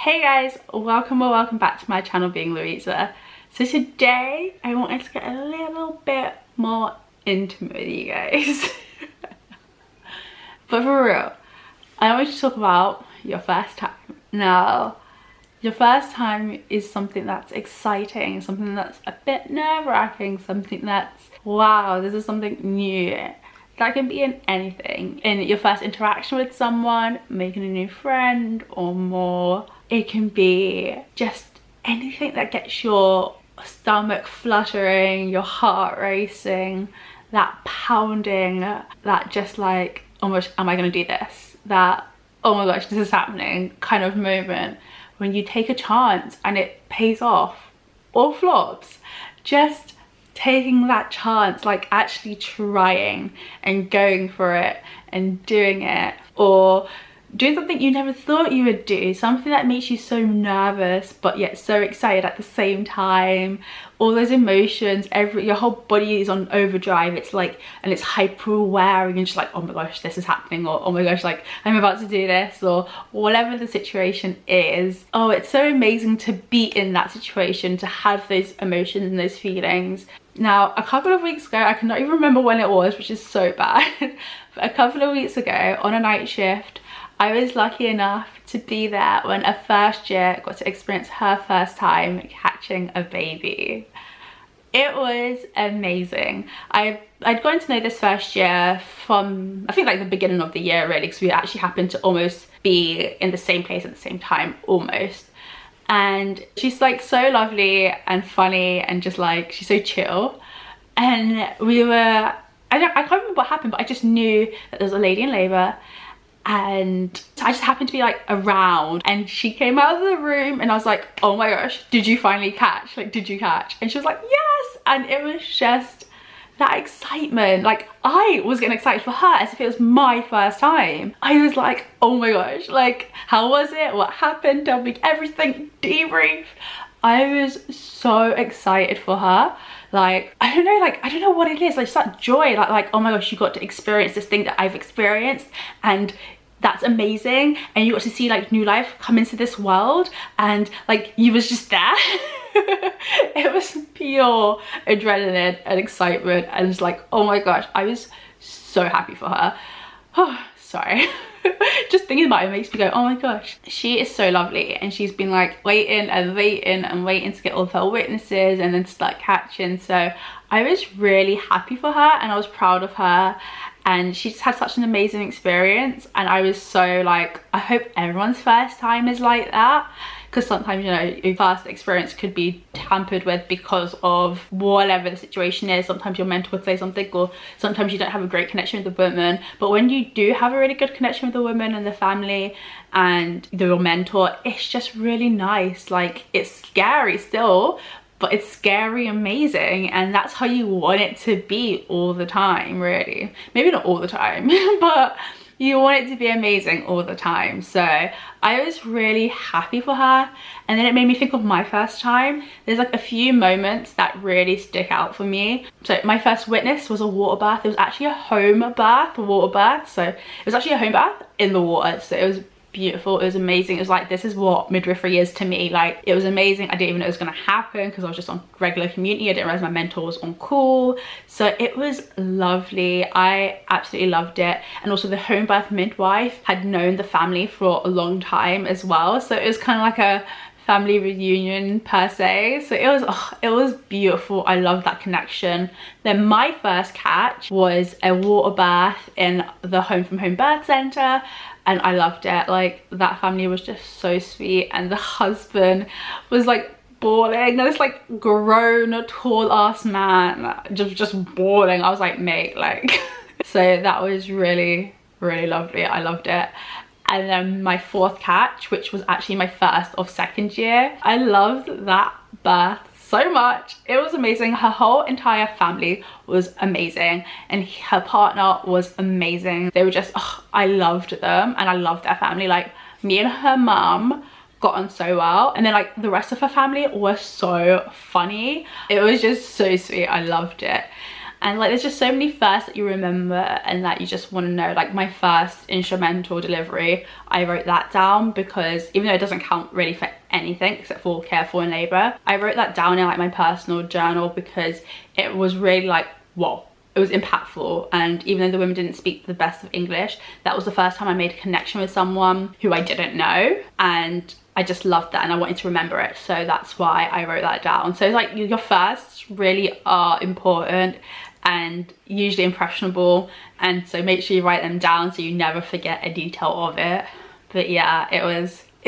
Hey guys, welcome or welcome back to my channel, being Louisa. So today I wanted to get a little bit more intimate with you guys. But for real, I want you to talk about your first time. Now, your first time is something that's exciting, something that's a bit nerve-wracking, something that's, wow, this is something new. That can be in anything. In your first interaction with someone, making a new friend or more. It can be just anything that gets your stomach fluttering, your heart racing, that pounding, that just like, oh my gosh, am I gonna do this? That, oh my gosh, this is happening kind of moment when you take a chance and it pays off or flops. Just taking that chance, like actually trying and going for it and doing it, or do something you never thought you would do, something that makes you so nervous but yet so excited at the same time. All those emotions, your whole body is on overdrive. It's like, and it's hyper aware, and you're just like, oh my gosh, this is happening, or oh my gosh, like I'm about to do this, or whatever the situation is. Oh, it's so amazing to be in that situation, to have those emotions and those feelings. Now, a couple of weeks ago, I cannot even remember when it was, which is so bad, but a couple of weeks ago on a night shift, I was lucky enough to be there when a first year got to experience her first time catching a baby. It was amazing. I'd gotten to know this first year from, I think, like the beginning of the year really, because we actually happened to almost be in the same place at the same time, almost. And she's like so lovely and funny and just like, she's so chill. And we were, I can't remember what happened, but I just knew that there was a lady in labour. And I just happened to be like around, and she came out of the room and I was like, oh my gosh, did you finally catch? Like, did you catch? And she was like, yes. And it was just that excitement. Like, I was getting excited for her as if it was my first time. I was like, oh my gosh, like, how was it? What happened? Tell me everything, debrief. I was so excited for her. Like, I don't know, like, I don't know what it is, like, just that joy, like, oh my gosh, you got to experience this thing that I've experienced, and that's amazing. And you got to see like new life come into this world, and like you was just there. It was pure adrenaline and excitement, and it's like, oh my gosh, I was so happy for her. Oh, sorry. Just thinking about it makes me go, oh my gosh. She is so lovely, and she's been like waiting and waiting and waiting to get all of her witnesses and then start catching. So I was really happy for her, and I was proud of her, and she just had such an amazing experience. And I was so like, I hope everyone's first time is like that, because sometimes, you know, your first experience could be tampered with because of whatever the situation is. Sometimes your mentor would say something, or sometimes you don't have a great connection with the woman. But when you do have a really good connection with the woman and the family and your mentor, it's just really nice. Like, it's scary still, but it's scary amazing, and that's how you want it to be all the time, really. Maybe not all the time, but you want it to be amazing all the time. So I was really happy for her. And then it made me think of my first time. There's like a few moments that really stick out for me. So my first witness was a water bath. It was actually a home bath, a water bath. So it was actually a home bath in the water. So it was beautiful, it was amazing. It was like, this is what midwifery is to me. Like, it was amazing. I didn't even know it was going to happen because I was just on regular community. I didn't realize my mentor was on call. So it was lovely. I absolutely loved it. And also the home birth midwife had known the family for a long time as well, so it was kind of like a family reunion per se. So it was beautiful. I love that connection. Then my first catch was a water bath in the Home from Home Birth Center, and I loved it. Like, that family was just so sweet, and the husband was like bawling. This like grown tall ass man just bawling. I was like, mate, like so that was really lovely. I loved it. And then my fourth catch, which was actually my first of second year, I loved that birth so much. It was amazing. Her whole entire family was amazing, and her partner was amazing. They were just, oh, I loved them, and I loved their family. Like, me and her mum got on so well, and then like the rest of her family was so funny. It was just so sweet. I loved it. And like there's just so many firsts that you remember and that you just want to know. Like my first instrumental delivery, I wrote that down because even though it doesn't count really for anything except for careful in labour, I wrote that down in like my personal journal because it was really like, whoa, it was impactful. And even though the women didn't speak the best of English, that was the first time I made a connection with someone who I didn't know, and I just loved that and I wanted to remember it, so that's why I wrote that down. So like your firsts really are important and usually impressionable, and so make sure you write them down so you never forget a detail of it. But yeah, it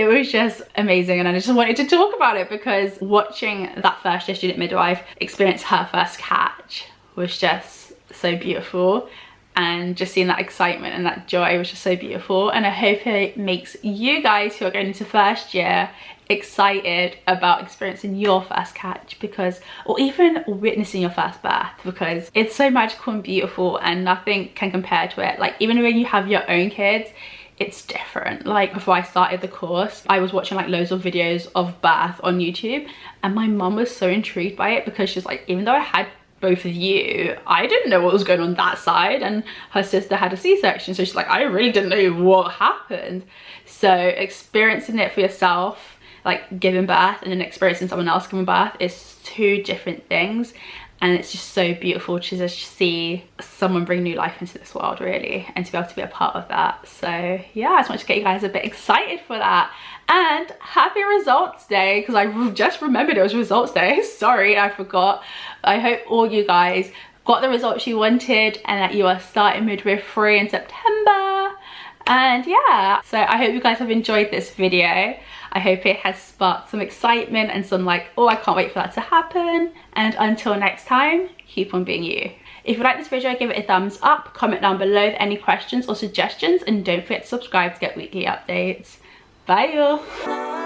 was just amazing, and I just wanted to talk about it because watching that first year student midwife experience her first catch was just so beautiful, and just seeing that excitement and that joy was just so beautiful. And I hope it makes you guys who are going into first year excited about experiencing your first catch, because, or even witnessing your first birth, because it's so magical and beautiful and nothing can compare to it. Like even when you have your own kids, it's different. Like before I started the course, I was watching like loads of videos of birth on YouTube, and my mum was so intrigued by it because she's like, even though I had both of you, I didn't know what was going on that side, and her sister had a C-section, so she's like, I really didn't know what happened. So experiencing it for yourself, like giving birth, and then experiencing someone else giving birth is two different things, and it's just so beautiful to just see someone bring new life into this world, really, and to be able to be a part of that. So yeah, I just wanted to get you guys a bit excited for that. And happy results day, because I just remembered it was results day. Sorry, I forgot. I hope all you guys got the results you wanted and that you are starting midwifery in September. And yeah, so I hope you guys have enjoyed this video. I hope it has sparked some excitement and some like, oh, I can't wait for that to happen. And until next time, keep on being you. If you like this video, give it a thumbs up, comment down below with any questions or suggestions, and don't forget to subscribe to get weekly updates. Bye y'all.